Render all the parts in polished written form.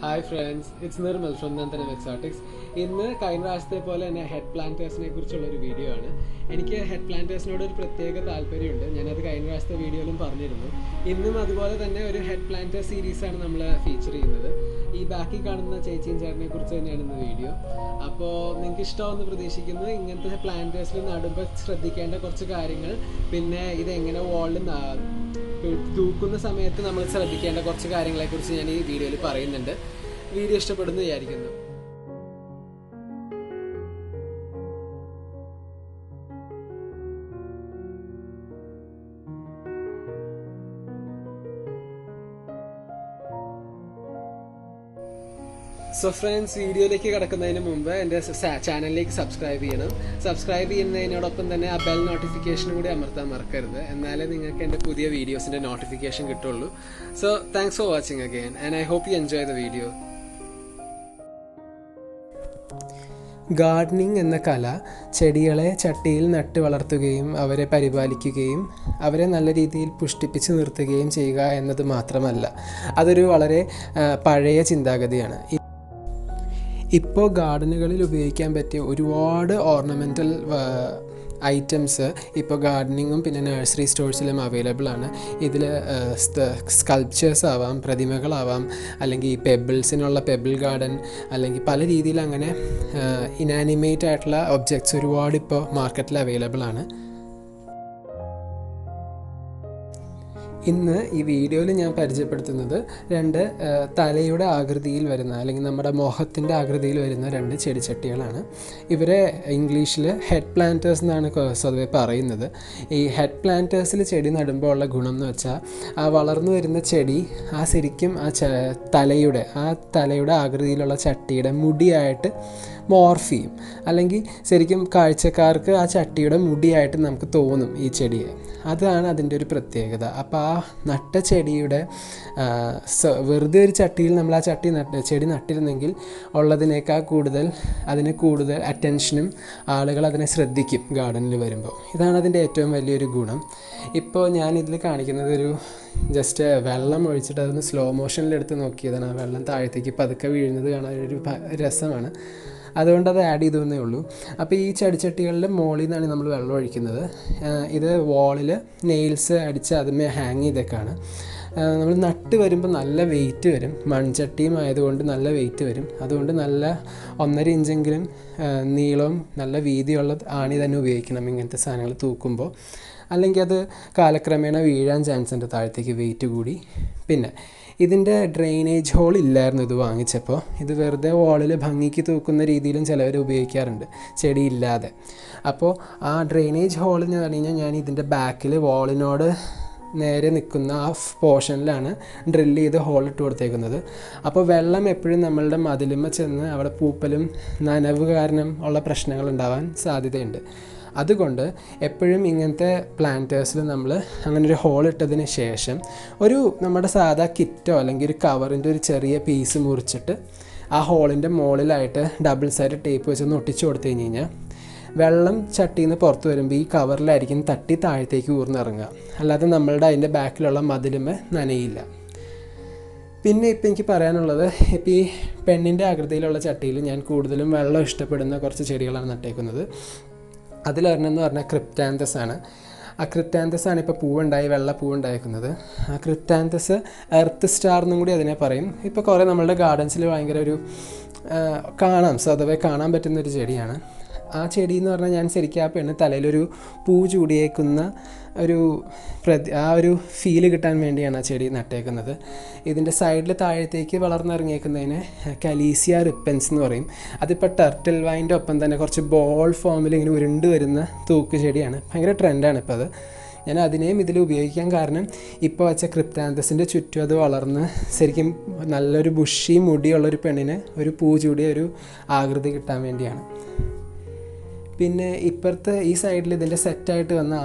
Hi friends, it's Nirmal from Nandanam Exotics. ഇന്ന് കഴിഞ്ഞ പ്രാവശ്യത്തെ പോലെ തന്നെ ഹെഡ് പ്ലാന്റേഴ്സിനെ കുറിച്ചുള്ളൊരു വീഡിയോ ആണ്. എനിക്ക് ഹെഡ് പ്ലാന്റേഴ്സിനോട് ഒരു പ്രത്യേക താല്പര്യമുണ്ട്. ഞാനത് കഴിഞ്ഞ പ്രാവശ്യത്തെ വീഡിയോയിലും പറഞ്ഞിരുന്നു. ഇന്നും അതുപോലെ തന്നെ ഒരു ഹെഡ് പ്ലാന്റർ സീരീസാണ് നമ്മൾ ഫീച്ചർ ചെയ്യുന്നത്. ഈ ബാക്കി കാണുന്ന ചേച്ചിയും ചേട്ടനെ കുറിച്ച് തന്നെയാണ് ഇന്ന് വീഡിയോ. അപ്പോൾ നിങ്ങൾക്ക് ഇഷ്ടമാണെന്ന് പ്രതീക്ഷിക്കുന്നു. ഇങ്ങനത്തെ പ്ലാന്റേഴ്സിൽ നടുമ്പോൾ ശ്രദ്ധിക്കേണ്ട കുറച്ച് കാര്യങ്ങൾ, പിന്നെ ഇതെങ്ങനെ വാളിൽ തൂക്കുന്ന സമയത്ത് നമ്മൾ ശ്രദ്ധിക്കേണ്ട കുറച്ച് കാര്യങ്ങളെക്കുറിച്ച് ഞാൻ ഈ വീഡിയോയിൽ പറയുന്നുണ്ട്. വീഡിയോ ഇഷ്ടപ്പെടുന്നു വിചാരിക്കുന്നു. സോ ഫ്രണ്ട്സ്, വീഡിയോയിലേക്ക് കിടക്കുന്നതിന് മുമ്പ് എൻ്റെ ചാനലിലേക്ക് സബ്സ്ക്രൈബ് ചെയ്യണം. സബ്സ്ക്രൈബ് ചെയ്യുന്നതിനോടൊപ്പം തന്നെ ആ ബെൽ നോട്ടിഫിക്കേഷൻ കൂടി അമർത്താൻ മറക്കരുത്. എന്നാലേ നിങ്ങൾക്ക് എൻ്റെ പുതിയ വീഡിയോസിൻ്റെ നോട്ടിഫിക്കേഷൻ കിട്ടുള്ളൂ. So thanks for watching again and I hope you enjoy the video. Gardening എന്ന കല ചെടികളെ ചട്ടിയിൽ നട്ട് വളർത്തുകയും അവരെ പരിപാലിക്കുകയും അവരെ നല്ല രീതിയിൽ പുഷ്ടിപ്പിച്ച് നിർത്തുകയും ചെയ്യുക എന്നത് മാത്രമല്ല, അതൊരു വളരെ പഴയ ചിന്താഗതിയാണ്. ഇപ്പോൾ ഗാർഡനുകളിൽ ഉപയോഗിക്കാൻ പറ്റിയ ഒരുപാട് ഓർണമെൻ്റൽ ഐറ്റംസ് ഇപ്പോൾ ഗാർഡനിങ്ങും പിന്നെ നഴ്സറി സ്റ്റോഴ്സിലും അവൈലബിൾ ആണ്. ഇതിൽ സ്കൾപ്ചേഴ്സ് ആവാം, പ്രതിമകളാവാം, അല്ലെങ്കിൽ പെബിൾസിനുള്ള പെബിൾ ഗാർഡൻ, അല്ലെങ്കിൽ പല രീതിയിൽ അങ്ങനെ ഇനാനിമേറ്റ് ആയിട്ടുള്ള ഒബ്ജക്ട്സ് ഒരുപാട് ഇപ്പോൾ മാർക്കറ്റിൽ അവൈലബിൾ ആണ്. ഇന്ന് ഈ വീഡിയോയിൽ ഞാൻ പരിചയപ്പെടുത്തുന്നത് രണ്ട് തലയുടെ ആകൃതിയിൽ വരുന്ന, അല്ലെങ്കിൽ നമ്മുടെ മുഖത്തിൻ്റെ ആകൃതിയിൽ വരുന്ന രണ്ട് ചെടിച്ചട്ടികളാണ്. ഇവരെ ഇംഗ്ലീഷിൽ ഹെഡ് പ്ലാന്റേഴ്സ് എന്നാണ് സ്വതവേ പറയുന്നത്. ഈ ഹെഡ് പ്ലാന്റേഴ്സിൽ ചെടി നടുമ്പോൾ ഉള്ള ഗുണം എന്ന് വെച്ചാൽ, ആ വളർന്നു വരുന്ന ചെടി ശരിക്കും തലയുടെ ആകൃതിയിലുള്ള ചട്ടിയുടെ മുടിയായിട്ട് മോർഫ് ചെയ്യും. അല്ലെങ്കിൽ ശരിക്കും കാഴ്ചക്കാർക്ക് ആ ചട്ടിയുടെ മുടിയായിട്ട് നമുക്ക് തോന്നും ഈ ചെടിയെ. അതാണ് അതിൻ്റെ ഒരു പ്രത്യേകത. അപ്പോൾ ആ നട്ട ചെടിയുടെ വെറുതെ ഒരു ചട്ടിയിൽ നമ്മൾ ആ ചെടി നട്ടിരുന്നെങ്കിൽ ഉള്ളതിനേക്കാൾ അതിന് കൂടുതൽ അറ്റൻഷനും ആളുകൾ അതിനെ ശ്രദ്ധിക്കും ഗാർഡനിൽ വരുമ്പോൾ. ഇതാണ് അതിൻ്റെ ഏറ്റവും വലിയൊരു ഗുണം. ഇപ്പോൾ ഞാൻ ഇതിൽ കാണിക്കുന്നത് ജസ്റ്റ് വെള്ളം ഒഴിച്ചിട്ട് അതൊന്ന് സ്ലോ മോഷനിലെടുത്ത് നോക്കിയതാണ്. ആ വെള്ളം താഴത്തേക്ക് പതുക്കെ വീഴുന്നത് കാണാൻ ഒരു രസമാണ്. അതുകൊണ്ട് അത് ആഡ് ചെയ്തു എന്നേ ഉള്ളൂ. അപ്പോൾ ഈ ചെടിച്ചട്ടികളുടെ മുകളിൽ നിന്നാണ് നമ്മൾ വെള്ളം ഒഴിക്കുന്നത്. ഇത് വാളിൽ നെയിൽസ് അടിച്ച് അതുമേ ഹാങ് ചെയ്തേക്കാണ്. നമ്മൾ നട്ട് വരുമ്പോൾ നല്ല വെയിറ്റ് വരും. മൺചട്ടിയും ആയതുകൊണ്ട് നല്ല വെയിറ്റ് വരും. അതുകൊണ്ട് നല്ല 1.5 ഇഞ്ചെങ്കിലും നീളവും നല്ല വീതിയുള്ള ആണി തന്നെ ഉപയോഗിക്കണം ഇങ്ങനത്തെ സാധനങ്ങൾ തൂക്കുമ്പോൾ. അല്ലെങ്കിൽ അത് കാലക്രമേണ വീഴാൻ ചാൻസ് ഉണ്ട് താഴത്തേക്ക് വെയിറ്റ് കൂടി. പിന്നെ ഇതിൻ്റെ ഡ്രെയിനേജ് ഹോൾ ഇല്ലായിരുന്നു ഇത് വാങ്ങിച്ചപ്പോൾ. ഇത് വെറുതെ വാളിൽ ഭംഗിക്ക് തൂക്കുന്ന രീതിയിലും ചിലവർ ഉപയോഗിക്കാറുണ്ട് ചെടിയില്ലാതെ. അപ്പോൾ ആ ഡ്രെയിനേജ് ഹോൾ എന്ന് പറഞ്ഞു കഴിഞ്ഞാൽ ഞാൻ ഇതിൻ്റെ ബാക്കിൽ വാളിനോട് നേരെ നിൽക്കുന്ന ആ പോർഷനിലാണ് ഡ്രില്ല് ചെയ്ത് ഹോൾ ഇട്ട് കൊടുത്തേക്കുന്നത്. അപ്പോൾ വെള്ളം എപ്പോഴും നമ്മളുടെ മതിലുമ്മ ചെന്ന് അവിടെ പൂപ്പലും നനവ് കാരണം ഉള്ള പ്രശ്നങ്ങൾ ഉണ്ടാവാൻ സാധ്യതയുണ്ട്. അതുകൊണ്ട് എപ്പോഴും ഇങ്ങനത്തെ പ്ലാന്റേഴ്സിൽ നമ്മൾ അങ്ങനെ ഒരു ഹോൾ ഇട്ടതിന് ശേഷം നമ്മുടെ സാധാ കിറ്റോ അല്ലെങ്കിൽ ഒരു കവറിൻ്റെ ഒരു ചെറിയ പീസ് മുറിച്ചിട്ട് ആ ഹോളിൻ്റെ മുകളിലായിട്ട് ഡബിൾ സൈഡ് ടേപ്പ് വെച്ചൊന്ന് ഒട്ടിച്ചു കൊടുത്തു കഴിഞ്ഞ് കഴിഞ്ഞാൽ വെള്ളം ചട്ടിയിൽ നിന്ന് പുറത്ത് വരുമ്പോൾ ഈ കവറിലായിരിക്കും തട്ടി താഴത്തേക്ക് ഊർന്നിറങ്ങുക. അല്ലാതെ അതിൻ്റെ ബാക്കിലുള്ള മതിലുമേ നനയില്ല. പിന്നെ ഇപ്പോൾ എനിക്ക് പറയാനുള്ളത്, ഇപ്പോൾ ഈ പെണ്ണിൻ്റെ ആകൃതിയിലുള്ള ചട്ടിയിൽ ഞാൻ കൂടുതലും വെള്ളം ഇഷ്ടപ്പെടുന്ന കുറച്ച് ചെടികളാണ് നട്ടേക്കുന്നത്. അതിലൊരെണ്ണമെന്ന് പറഞ്ഞാൽ ക്രിപ്റ്റാന്തസ് ആണ്. ആ ക്രിപ്റ്റാന്തസ് ആണ് ഇപ്പോൾ വെള്ള പൂവുണ്ടായിരിക്കുന്നത്. ആ ക്രിപ്റ്റാന്തസ് എർത്ത് സ്റ്റാർ എന്നും കൂടി അതിനെ പറയും. ഇപ്പോൾ കുറേ നമ്മളുടെ ഗാർഡൻസിൽ ഭയങ്കര സ്വതവേ കാണാൻ പറ്റുന്നൊരു ചെടിയാണ്. ആ ചെടി എന്ന് പറഞ്ഞാൽ ഞാൻ ശരിക്കും ആ പെണ്ണ് തലയിലൊരു പൂ ചൂടിയേക്കുന്ന ഒരു ഫീല് കിട്ടാൻ വേണ്ടിയാണ് ആ ചെടി നട്ടേക്കുന്നത്. ഇതിൻ്റെ സൈഡിൽ താഴത്തേക്ക് വളർന്നിറങ്ങിയേക്കുന്നതിന് കലീസിയ റിപ്പൻസ് എന്ന് പറയും. അതിപ്പോൾ ടർട്ടിൽ വൈൻ്റെ ഒപ്പം തന്നെ കുറച്ച് ബോൾ ഫോമിൽ ഇങ്ങനെ ഉരുണ്ട് വരുന്ന തൂക്ക് ചെടിയാണ്. ഭയങ്കര ട്രെൻഡാണ് ഇപ്പോൾ അത്. ഞാൻ അതിനെയും ഇതിൽ ഉപയോഗിക്കാൻ കാരണം ഇപ്പോൾ വെച്ച ക്രിപ്റ്റാന്തസിൻ്റെ ചുറ്റും അത് വളർന്ന് ശരിക്കും നല്ലൊരു ബുഷി മുടിയുള്ളൊരു പെണ്ണിന് ഒരു പൂ ചൂടിയ ഒരു ആകൃതി കിട്ടാൻ വേണ്ടിയാണ്. പിന്നെ ഇപ്പുറത്തെ ഈ സൈഡിൽ ഇതിൻ്റെ സെറ്റായിട്ട് വന്ന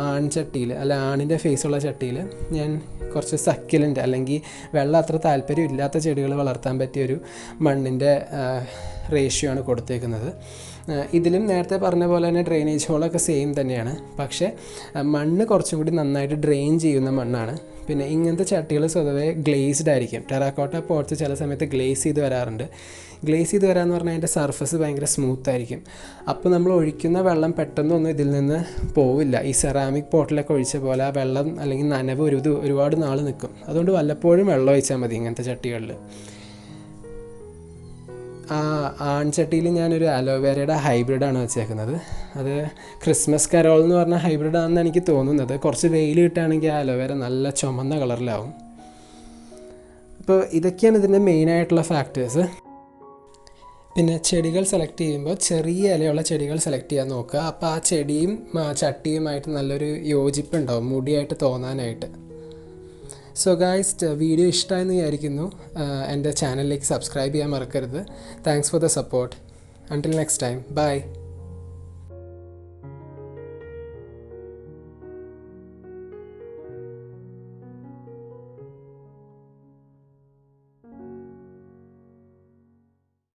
ആണിൻ്റെ ഫേസുള്ള ചട്ടിയിൽ ഞാൻ കുറച്ച് സക്യുലൻ്റ് അല്ലെങ്കിൽ വെള്ളം അത്ര താല്പര്യം ഇല്ലാത്ത ചെടികൾ വളർത്താൻ പറ്റിയൊരു മണ്ണിൻ്റെ റേഷ്യോ ആണ് കൊടുത്തേക്കുന്നത്. ഇതിലും നേരത്തെ പറഞ്ഞ പോലെ തന്നെ ഡ്രെയിനേജ് ഹോളൊക്കെ സെയിം തന്നെയാണ്. പക്ഷേ മണ്ണ് കുറച്ചും കൂടി നന്നായിട്ട് ഡ്രെയിൻ ചെയ്യുന്ന മണ്ണാണ്. പിന്നെ ഇങ്ങനത്തെ ചട്ടികൾ സ്വതവേ ഗ്ലേസ്ഡ് ആയിരിക്കും. ടെറാക്കോട്ട പോട്ട്സ് ചില സമയത്ത് ഗ്ലേസ് ചെയ്ത് വരാറുണ്ട്. ഗ്ലേസ് ചെയ്ത് വരാമെന്ന് പറഞ്ഞാൽ അതിൻ്റെ സർഫസ് ഭയങ്കര സ്മൂത്ത് ആയിരിക്കും. അപ്പോൾ നമ്മൾ ഒഴിക്കുന്ന വെള്ളം പെട്ടെന്നൊന്നും ഇതിൽ നിന്ന് പോവില്ല. ഈ സെറാമിക് പോട്ടിലൊക്കെ ഒഴിച്ച പോലെ ആ വെള്ളം അല്ലെങ്കിൽ നനവ് ഒരുപാട് നാൾ നിൽക്കും. അതുകൊണ്ട് വല്ലപ്പോഴും വെള്ളം ഒഴിച്ചാൽ മതി ഇങ്ങനത്തെ ചട്ടികളിൽ. ആ ആൺചട്ടിയിൽ ഞാനൊരു അലോവേരയുടെ ഹൈബ്രിഡാണ് വെച്ചേക്കുന്നത്. അത് ക്രിസ്മസ് കരോൾ എന്ന് പറഞ്ഞ ഹൈബ്രിഡാണെന്ന് എനിക്ക് തോന്നുന്നത്. കുറച്ച് വെയിൽ കിട്ടുകയാണെങ്കിൽ ആ അലോവേര നല്ല ചുമന്ന കളറിലാവും. അപ്പോൾ ഇതൊക്കെയാണ് ഇതിൻ്റെ മെയിനായിട്ടുള്ള ഫാക്ടേഴ്സ്. പിന്നെ ചെടികൾ സെലക്ട് ചെയ്യുമ്പോൾ ചെറിയ ഇലയുള്ള ചെടികൾ സെലക്ട് ചെയ്യാൻ നോക്കുക. അപ്പോൾ ആ ചെടിയും ചട്ടിയുമായിട്ട് നല്ലൊരു യോജിപ്പുണ്ടാവും മുടിയായിട്ട് തോന്നാനായിട്ട്. സോ ഗായ്സ്, വീഡിയോ ഇഷ്ടമായെന്ന് വിചാരിക്കുന്നു. എൻ്റെ ചാനലിലേക്ക് സബ്സ്ക്രൈബ് ചെയ്യാൻ മറക്കരുത്. Thanks for the support. Until next time, by.